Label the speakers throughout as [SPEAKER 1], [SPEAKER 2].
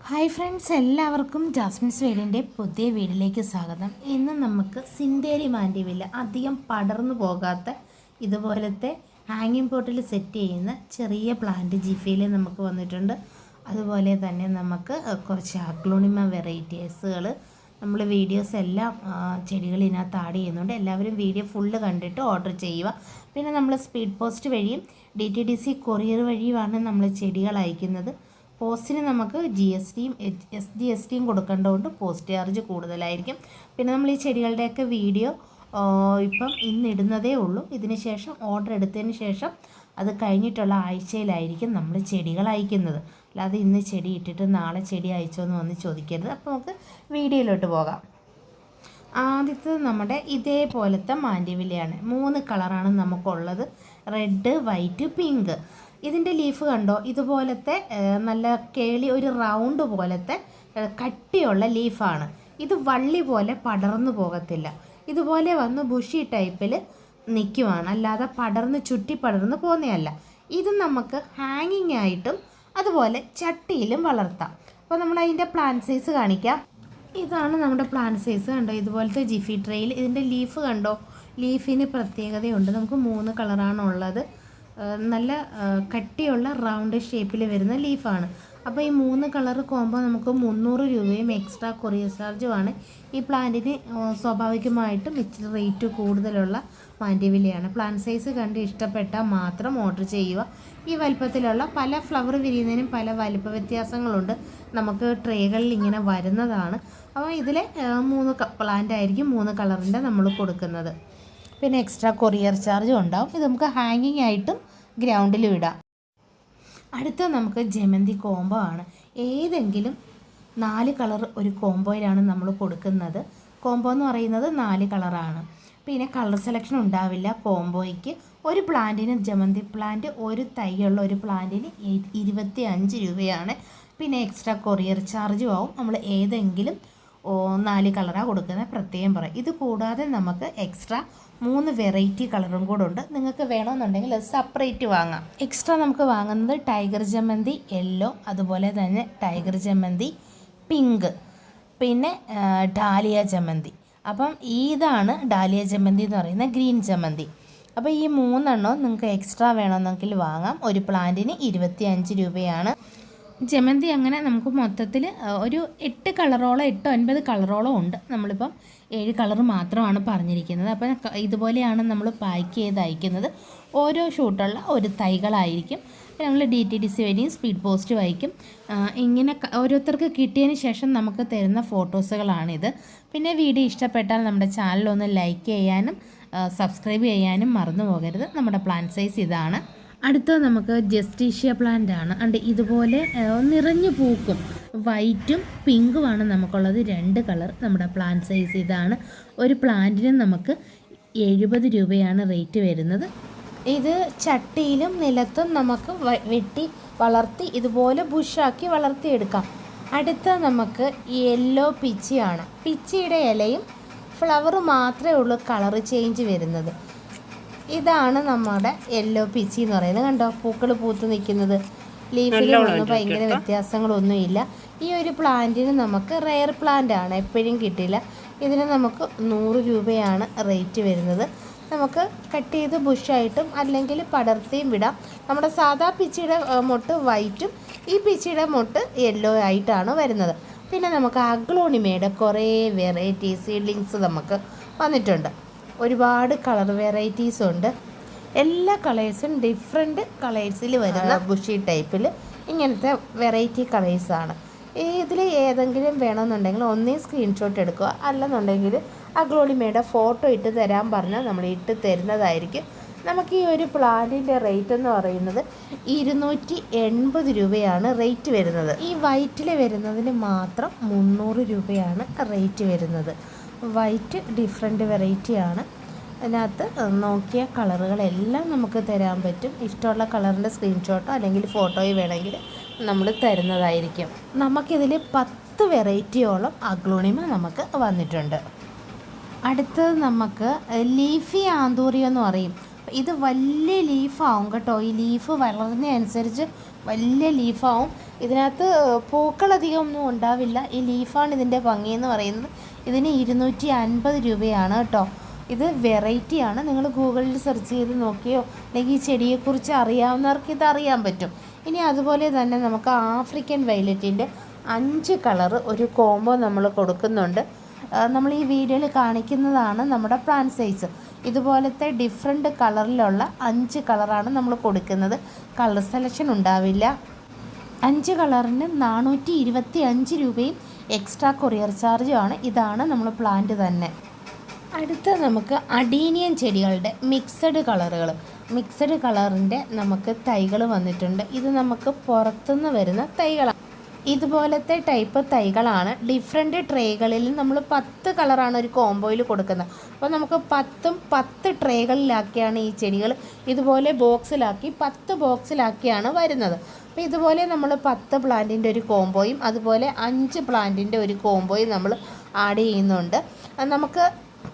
[SPEAKER 1] Hi friends, എല്ലാവർക്കും Jasmine's വേഡിൻ്റെ പുതിയ വീഡിയോയിലേക്ക് സ്വാഗതം. ഇന്ന് നമുക്ക് സിന്തേരി മാൻഡിവില്ല അധികം പടർന്നു പോകാത്ത ഇതുപോലത്തെ ഹാങ്ങിങ് പോട്ടിൽ സെറ്റ് ചെയ്യുന്ന ചെറിയ പ്ലാന്റ് ജിഫിയിൽ നമുക്ക് വന്നിട്ടുണ്ട്. അതുപോലെ തന്നെ നമുക്ക് കുറച്ച് അഗ്ലോണിമ വെറൈറ്റീസുകൾ നമ്മൾ വീഡിയോസ് എല്ലാം ചെടികൾ ഇതിനകത്ത് ആഡ് ചെയ്യുന്നുണ്ട്. എല്ലാവരും വീഡിയോ ഫുള്ള് കണ്ടിട്ട് ഓർഡർ ചെയ്യുക. പിന്നെ നമ്മൾ സ്പീഡ് പോസ്റ്റ് വഴിയും DTDC കൊറിയർ വഴിയുമാണ് നമ്മൾ ചെടികൾ അയക്കുന്നത്. പോസ്റ്റിന് നമുക്ക് GST SGST കൊടുക്കേണ്ടതുകൊണ്ട് പോസ്റ്റ് ചാർജ് കൂടുതലായിരിക്കും. പിന്നെ നമ്മൾ ഈ ചെടികളുടെയൊക്കെ വീഡിയോ ഇപ്പം ഇന്നിടുന്നതേ ഉള്ളൂ. ഇതിന് ശേഷം ഓർഡർ എടുത്തതിന് ശേഷം അത് കഴിഞ്ഞിട്ടുള്ള ആഴ്ചയിലായിരിക്കും നമ്മൾ ചെടികൾ അയക്കുന്നത്. അല്ലാതെ ഇന്ന് ചെടി ഇട്ടിട്ട് നാളെ ചെടി അയച്ചോന്ന് വന്ന് ചോദിക്കരുത്. അപ്പോൾ നമുക്ക് വീഡിയോയിലോട്ട് പോകാം. ആദ്യത്തെ നമ്മുടെ ഇതേപോലത്തെ മാൻഡിവില്ലയാണ്. 3 കളറാണ് നമുക്കുള്ളത്: റെഡ്, വൈറ്റ്, പിങ്ക്. ഇതിൻ്റെ ലീഫ് കണ്ടോ? ഇതുപോലത്തെ നല്ല കേളി ഒരു റൗണ്ട് പോലത്തെ കട്ടിയുള്ള ലീഫാണ്. ഇത് വള്ളി പോലെ പടർന്നു പോകത്തില്ല. ഇതുപോലെ വന്ന് ബുഷി ടൈപ്പിൽ നിൽക്കുവാണ്, അല്ലാതെ പടർന്ന് ചുറ്റി പടർന്ന് പോകുന്നതല്ല. ഇത് നമുക്ക് ഹാങ്ങിങ് ആയിട്ടും അതുപോലെ ചട്ടിയിലും വളർത്താം. അപ്പോൾ നമ്മൾ അതിൻ്റെ പ്ലാന്റ് സൈസ് കാണിക്കാം. ഇതാണ് നമ്മുടെ പ്ലാന്റ് സൈസ്. കണ്ടോ? ഇതുപോലത്തെ ജിഫി ട്രെയിൽ. ഇതിൻ്റെ ലീഫ് കണ്ടോ? ലീഫിന് പ്രത്യേകതയുണ്ട്. നമുക്ക് 3 കളറാണ് ഉള്ളത്. നല്ല കട്ടിയുള്ള റൗണ്ട് ഷേപ്പിൽ വരുന്ന ലീഫാണ്. അപ്പോൾ ഈ 3 കളർ കോമ്പോ നമുക്ക് 300 രൂപയും എക്സ്ട്രാ കൊറിയർ ചാർജുമാണ്. ഈ പ്ലാന്റിന് സ്വാഭാവികമായിട്ടും ഇച്ചിരി റേറ്റ് കൂടുതലുള്ള മാൻഡിവില്ലയാണ്. പ്ലാന്റ് സൈസ് കണ്ട് ഇഷ്ടപ്പെട്ടാൽ മാത്രം ഓർഡർ ചെയ്യുക. ഈ വലുപ്പത്തിലുള്ള പല ഫ്ലവർ വിരിയുന്നതിനും പല വലുപ്പ വ്യത്യാസങ്ങളുണ്ട്. നമുക്ക് ട്രേകളിൽ ഇങ്ങനെ വരുന്നതാണ്. അപ്പോൾ ഇതിലെ 3 പ്ലാന്റ് ആയിരിക്കും 3 കളറിൻ്റെ നമ്മൾ കൊടുക്കുന്നത്. പിന്നെ എക്സ്ട്രാ കൊറിയർ ചാർജും ഉണ്ടാവും. ഇത് നമുക്ക് ഹാങ്ങിങ് ആയിട്ടും ഗ്രൗണ്ടിലും ഇടാം. അടുത്ത നമുക്ക് ജമന്തി കോംബോ ആണ്. ഏതെങ്കിലും 4 കളർ ഒരു കോംബോയിലാണ് നമ്മൾ കൊടുക്കുന്നത്. കോംബോ എന്ന് പറയുന്നത് 4 കളറാണ്. പിന്നെ കളർ സെലക്ഷൻ ഉണ്ടാവില്ല കോംബോയ്ക്ക്. ഒരു പ്ലാന്റിന് ജമന്തി പ്ലാന്റ് ഒരു തൈയുള്ള ഒരു പ്ലാന്റിന് 25 രൂപയാണ്. പിന്നെ എക്സ്ട്രാ കൊറിയർ ചാർജും ആവും. നമ്മൾ ഏതെങ്കിലും 4 കളറാണ് കൊടുക്കുന്നത്, പ്രത്യേകം പറയും. ഇത് കൂടാതെ നമുക്ക് എക്സ്ട്രാ 3 വെറൈറ്റി കളറും കൂടെ ഉണ്ട്. നിങ്ങൾക്ക് വേണമെന്നുണ്ടെങ്കിൽ അത് സെപ്പറേറ്റ് വാങ്ങാം. എക്സ്ട്രാ നമുക്ക് വാങ്ങുന്നത് ടൈഗർ ജമന്തി യെല്ലോ, അതുപോലെ തന്നെ ടൈഗർ ജമന്തി പിങ്ക്, പിന്നെ ഡാലിയ ജമന്തി. അപ്പം ഇതാണ് ഡാലിയ ജമന്തി എന്ന് പറയുന്ന ഗ്രീൻ ജമന്തി. അപ്പോൾ ഈ 3 നിങ്ങൾക്ക് എക്സ്ട്രാ വേണമെന്നെങ്കിൽ വാങ്ങാം. ഒരു പ്ലാന്റിന് 25 രൂപയാണ്. ജമന്തി അങ്ങനെ നമുക്ക് മൊത്തത്തിൽ ഒരു 8 കളറോളം 8-9 കളറോളം ഉണ്ട്. നമ്മളിപ്പം 7 കളർ മാത്രമാണ് പറഞ്ഞിരിക്കുന്നത്. അപ്പം ഇതുപോലെയാണ് നമ്മൾ പാക്ക് ചെയ്ത് അയക്കുന്നത്. ഓരോ ഷൂട്ടുള്ള ഒരു തൈകളായിരിക്കും. നമ്മൾ DTDC വഴിയും സ്പീഡ് പോസ്റ്റ് വായിക്കും. ഇങ്ങനെ ഓരോരുത്തർക്ക് കിട്ടിയതിന് ശേഷം നമുക്ക് തരുന്ന ഫോട്ടോസുകളാണിത്. പിന്നെ വീഡിയോ ഇഷ്ടപ്പെട്ടാൽ നമ്മുടെ ചാനലൊന്ന് ലൈക്ക് ചെയ്യാനും സബ്സ്ക്രൈബ് ചെയ്യാനും മറന്നു പോകരുത്. നമ്മുടെ പ്ലാന്റ് സൈസ് ഇതാണ്. അടുത്തത് നമുക്ക് ജസ്റ്റീഷ്യ പ്ലാന്റ് ആണ്. അണ്ട് ഇതുപോലെ നിറഞ്ഞു പൂക്കും. വൈറ്റും പിങ്കുമാണ് നമുക്കുള്ളത്. 2 കളർ. നമ്മുടെ പ്ലാന്റ് സൈസ് ഇതാണ്. ഒരു പ്ലാന്റിന് നമുക്ക് 70 രൂപയാണ് റേറ്റ് വരുന്നത്. ഇത് ചട്ടിയിലും നിലത്തും നമുക്ക് വെട്ടി വളർത്തി ഇതുപോലെ ബുഷാക്കി വളർത്തിയെടുക്കാം. അടുത്ത നമുക്ക് യെല്ലോ പിച്ചിയാണ്. പിച്ചിയുടെ ഇലയും ഫ്ലവർ മാത്രമേ ഉള്ളൂ കളർ ചേഞ്ച് വരുന്നത്. ഇതാണ് നമ്മുടെ യെല്ലോ പിച്ചി എന്ന് പറയുന്നത്. കണ്ടോ? പൂക്കൾ പൂത്ത് നിൽക്കുന്നത്. ലീഫിലൊന്നും ഭയങ്കര വ്യത്യാസങ്ങളൊന്നുമില്ല. ഈ ഒരു പ്ലാന്റിന് നമുക്ക് റെയർ പ്ലാന്റ് ആണ്, എപ്പോഴും കിട്ടില്ല. ഇതിന് നമുക്ക് 100 രൂപയാണ് റേറ്റ് വരുന്നത്. നമുക്ക് കട്ട് ചെയ്ത് ബുഷായിട്ടും അല്ലെങ്കിൽ പടർത്തിയും വിടാം. നമ്മുടെ സാധാ പിച്ചിയുടെ മൊട്ട് വൈറ്റും ഈ പിച്ചിയുടെ മൊട്ട് യെല്ലോ ആയിട്ടാണ് വരുന്നത്. പിന്നെ നമുക്ക് അഗ്ലോണിമയുടെ കുറേ വെറൈറ്റി സീഡ്ലിങ്സ് നമുക്ക് വന്നിട്ടുണ്ട്. ഒരുപാട് കളർ വെറൈറ്റീസ് ഉണ്ട്. എല്ലാ കളേഴ്സും ഡിഫറെൻറ്റ് കളേഴ്സിൽ വരുന്ന ബുഷി ടൈപ്പിൽ ഇങ്ങനത്തെ വെറൈറ്റി കളേഴ്സാണ്. ഇതിൽ ഏതെങ്കിലും വേണമെന്നുണ്ടെങ്കിൽ ഒന്നേ സ്ക്രീൻഷോട്ട് എടുക്കുക, അല്ലെന്നുണ്ടെങ്കിൽ അഗ്ലോണിമയുടെ ഫോട്ടോ ഇട്ട് തരാൻ പറഞ്ഞാൽ നമ്മൾ ഇട്ട് തരുന്നതായിരിക്കും. നമുക്ക് ഈ ഒരു പ്ലാന്റിൻ്റെ റേറ്റ് എന്ന് പറയുന്നത് 280 രൂപയാണ് റേറ്റ് വരുന്നത്. ഈ വൈറ്റിൽ വരുന്നതിന് മാത്രം 300 രൂപയാണ് റേറ്റ് വരുന്നത്. വൈറ്റ് ഡിഫറെൻറ്റ് വെറൈറ്റിയാണ്. അതിനകത്ത് നോക്കിയ കളറുകളെല്ലാം നമുക്ക് തരാൻ പറ്റും. ഇഷ്ടമുള്ള കളറിൻ്റെ സ്ക്രീൻഷോട്ടോ അല്ലെങ്കിൽ ഫോട്ടോയോ വേണമെങ്കിൽ നമ്മൾ തരുന്നതായിരിക്കും. നമുക്കിതിൽ 10 വെറൈറ്റിയോളം അഗ്ലോണിമ നമുക്ക് വന്നിട്ടുണ്ട്. അടുത്തത് നമുക്ക് ലീഫി ആന്തൂറിയം എന്ന് പറയും. ഇത് വലിയ ലീഫാവും കേട്ടോ. ഈ ലീഫ് വളർന്നതനുസരിച്ച് വലിയ ലീഫാവും. ഇതിനകത്ത് പൂക്കളധികം ഒന്നും ഉണ്ടാവില്ല. ഈ ലീഫാണ് ഇതിൻ്റെ ഭംഗിയെന്ന് പറയുന്നത്. ഇതിന് 250 രൂപയാണ് കേട്ടോ. ഇത് വെറൈറ്റിയാണ്. നിങ്ങൾ ഗൂഗിളിൽ സെർച്ച് ചെയ്ത് നോക്കിയോ അല്ലെങ്കിൽ ഈ ചെടിയെക്കുറിച്ച് അറിയാവുന്നവർക്ക് ഇത് അറിയാൻ പറ്റും. ഇനി അതുപോലെ തന്നെ നമുക്ക് ആഫ്രിക്കൻ വയലറ്റിൻ്റെ 5 കളർ ഒരു കോംബോ നമ്മൾ കൊടുക്കുന്നുണ്ട്. നമ്മൾ ഈ വീഡിയോയിൽ കാണിക്കുന്നതാണ് നമ്മുടെ പ്ലാന്റ് സൈസ്. ഇതുപോലത്തെ ഡിഫറെൻറ്റ് കളറിലുള്ള 5 കളറാണ് നമ്മൾ കൊടുക്കുന്നത്. കളർ സെലക്ഷൻ ഉണ്ടാവില്ല. 5 കളറിന് 425 രൂപയും എക്സ്ട്രാ കൊറിയർ ചാർജുമാണ്. ഇതാണ് നമ്മൾ പ്ലാന്റ് തന്നെ. അടുത്ത നമുക്ക് അഡീനിയൻ ചെടികളുടെ മിക്സഡ് കളറിൻ്റെ നമുക്ക് തൈകൾ വന്നിട്ടുണ്ട്. ഇത് നമുക്ക് പുറത്തുനിന്ന് വരുന്ന തൈകളാണ്. ഇതുപോലത്തെ ടൈപ്പ് തൈകളാണ്. ഡിഫറെൻറ്റ് ട്രേകളിൽ നമ്മൾ 10 കളറാണ് ഒരു കോംബോയിൽ കൊടുക്കുന്നത്. അപ്പോൾ നമുക്ക് 10 ട്രേകളിലാക്കിയാണ് ഈ ചെടികൾ ഇതുപോലെ ബോക്സിലാക്കി 10 ബോക്സിലാക്കിയാണ് വരുന്നത്. അപ്പോൾ ഇതുപോലെ നമ്മൾ 10 പ്ലാന്റിൻ്റെ ഒരു കോംബോയും അതുപോലെ 5 പ്ലാന്റിൻ്റെ ഒരു കോംബോയും നമ്മൾ ആഡ് ചെയ്യുന്നുണ്ട്. നമുക്ക്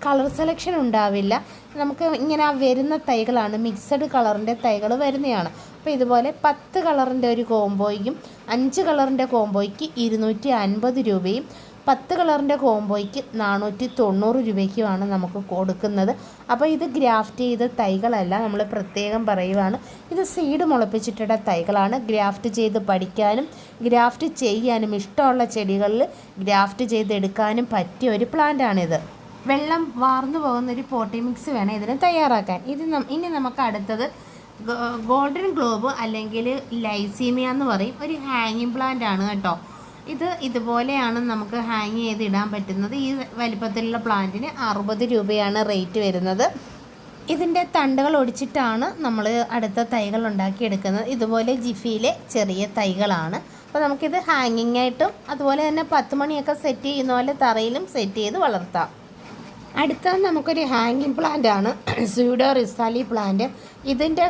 [SPEAKER 1] കളർ സെലക്ഷൻ ഉണ്ടാവില്ല. നമുക്ക് ഇങ്ങനെ വരുന്ന തൈകളാണ്, മിക്സഡ് കളറിൻ്റെ തൈകൾ വരുന്നതാണ്. അപ്പോൾ ഇതുപോലെ 10 കളറിൻ്റെ ഒരു കോംബോയ്ക്കും 5 കളറിൻ്റെ കോംബോയ്ക്ക് 250 രൂപയും 10 കളറിൻ്റെ കോംബോയ്ക്ക് 490 രൂപയ്ക്കുമാണ് നമുക്ക് കൊടുക്കുന്നത്. അപ്പോൾ ഇത് ഗ്രാഫ്റ്റ് ചെയ്ത തൈകളല്ല, നമ്മൾ പ്രത്യേകം പറയുവാണ്. ഇത് സീഡ് മുളപ്പിച്ചിട്ടുള്ള തൈകളാണ്. ഗ്രാഫ്റ്റ് ചെയ്ത് പഠിക്കാനും ഗ്രാഫ്റ്റ് ചെയ്യാനും ഇഷ്ടമുള്ള ചെടികളിൽ ഗ്രാഫ്റ്റ് ചെയ്തെടുക്കാനും പറ്റിയ ഒരു പ്ലാന്റാണിത്. വെള്ളം വാർന്നു പോകുന്നൊരു പോട്ടി മിക്സ് വേണം ഇതിന് തയ്യാറാക്കാൻ. ഇനി നമുക്ക് അടുത്തത് ഗോൾഡൻ ഗ്ലോബ് അല്ലെങ്കിൽ ലൈസീമിയ എന്ന് പറയും. ഒരു ഹാങ്ങിങ് പ്ലാന്റ് ആണ് കേട്ടോ. ഇതുപോലെയാണ് നമുക്ക് ഹാങ് ചെയ്ത് ഇടാൻ പറ്റുന്നത്. ഈ വലിപ്പത്തിലുള്ള പ്ലാന്റിന് 60 രൂപയാണ് റേറ്റ് വരുന്നത്. ഇതിൻ്റെ തണ്ടുകൾ ഒടിച്ചിട്ടാണ് നമ്മൾ അടുത്ത തൈകൾ ഉണ്ടാക്കിയെടുക്കുന്നത്. ഇതുപോലെ ജിഫിയിലെ ചെറിയ തൈകളാണ്. അപ്പോൾ നമുക്കിത് ഹാങ്ങിങ് ആയിട്ടും അതുപോലെ തന്നെ 10 മണിയൊക്കെ സെറ്റ് ചെയ്യുന്ന പോലെ തറയിലും സെറ്റ് ചെയ്ത് വളർത്താം. അടുത്തത് നമുക്കൊരു ഹാങ്ങിങ് പ്ലാന്റ് ആണ്, സ്യൂഡോ റിസാലി പ്ലാന്റ്. ഇതിൻ്റെ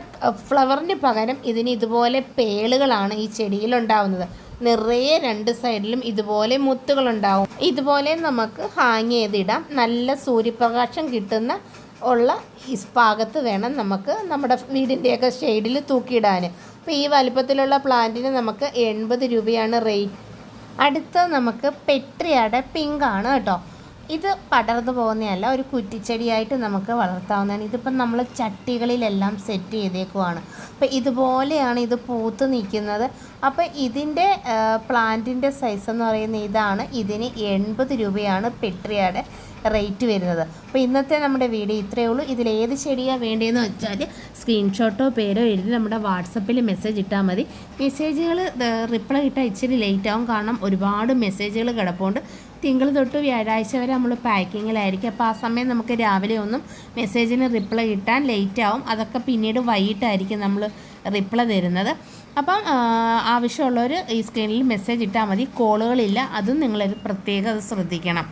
[SPEAKER 1] ഫ്ലവറിന് പകരം ഇതിന് ഇതുപോലെ പേളുകളാണ് ഈ ചെടിയിലുണ്ടാവുന്നത്. നിറയെ 2 സൈഡിലും ഇതുപോലെ മുത്തുകളുണ്ടാവും. ഇതുപോലെ നമുക്ക് ഹാങ് ചെയ്തിടാം. നല്ല സൂര്യപ്രകാശം കിട്ടുന്ന ഈ ഭാഗത്ത് വേണം നമുക്ക് നമ്മുടെ വീടിൻ്റെയൊക്കെ ഷെയ്ഡിൽ തൂക്കിയിടാൻ. അപ്പോൾ ഈ വലിപ്പത്തിലുള്ള പ്ലാന്റിന് നമുക്ക് 80 രൂപയാണ് റേറ്റ്. അടുത്ത നമുക്ക് പെട്രിയയുടെ പിങ്ക് ആണ് കേട്ടോ. ഇത് പടർന്നു പോകുന്നതല്ല, ഒരു കുറ്റിച്ചെടിയായിട്ട് നമുക്ക് വളർത്താവുന്നതാണ്. ഇതിപ്പം നമ്മൾ ചട്ടികളിലെല്ലാം സെറ്റ് ചെയ്തേക്കുവാണ്. അപ്പോൾ ഇതുപോലെയാണ് ഇത് പൂത്ത് നിൽക്കുന്നത്. അപ്പോൾ ഇതിൻ്റെ പ്ലാന്റിൻ്റെ സൈസ് എന്ന് പറയുന്നത് ഇതാണ്. ഇതിന് 80 രൂപയാണ് പെട്രിയയുടെ റേറ്റ് വരുന്നത്. അപ്പോൾ ഇന്നത്തെ നമ്മുടെ വീഡിയോ ഇത്രയേ ഉള്ളൂ. ഇതിലേത് ചെടിയാണ് വേണ്ടതെന്ന് വെച്ചാൽ സ്ക്രീൻഷോട്ടോ പേരോ എഴുതി നമ്മുടെ വാട്സപ്പിൽ മെസ്സേജ് ഇട്ടാൽ മതി. മെസ്സേജുകൾ റിപ്ലൈ ഇട്ടാൽ ഇച്ചിരി ലേറ്റ് ആവും, കാരണം ഒരുപാട് മെസ്സേജുകൾ കിടപ്പുണ്ട്. തിങ്കൾ തൊട്ട് വ്യാഴാഴ്ച വരെ നമ്മൾ പാക്കിങ്ങിലായിരിക്കും. അപ്പോൾ ആ സമയം നമുക്ക് രാവിലെ ഒന്നും മെസ്സേജിന് റിപ്ലൈ കിട്ടാൻ ലേറ്റ് ആവും. അതൊക്കെ പിന്നീട് വൈകിട്ടായിരിക്കും നമ്മൾ റിപ്ലൈ തരുന്നത്. അപ്പം ആവശ്യമുള്ളവർ ഈ സ്ക്രീനിൽ മെസ്സേജ് ഇട്ടാൽ മതി. കോളുകളില്ല, അതും നിങ്ങളൊരു പ്രത്യേകം ശ്രദ്ധിക്കണം.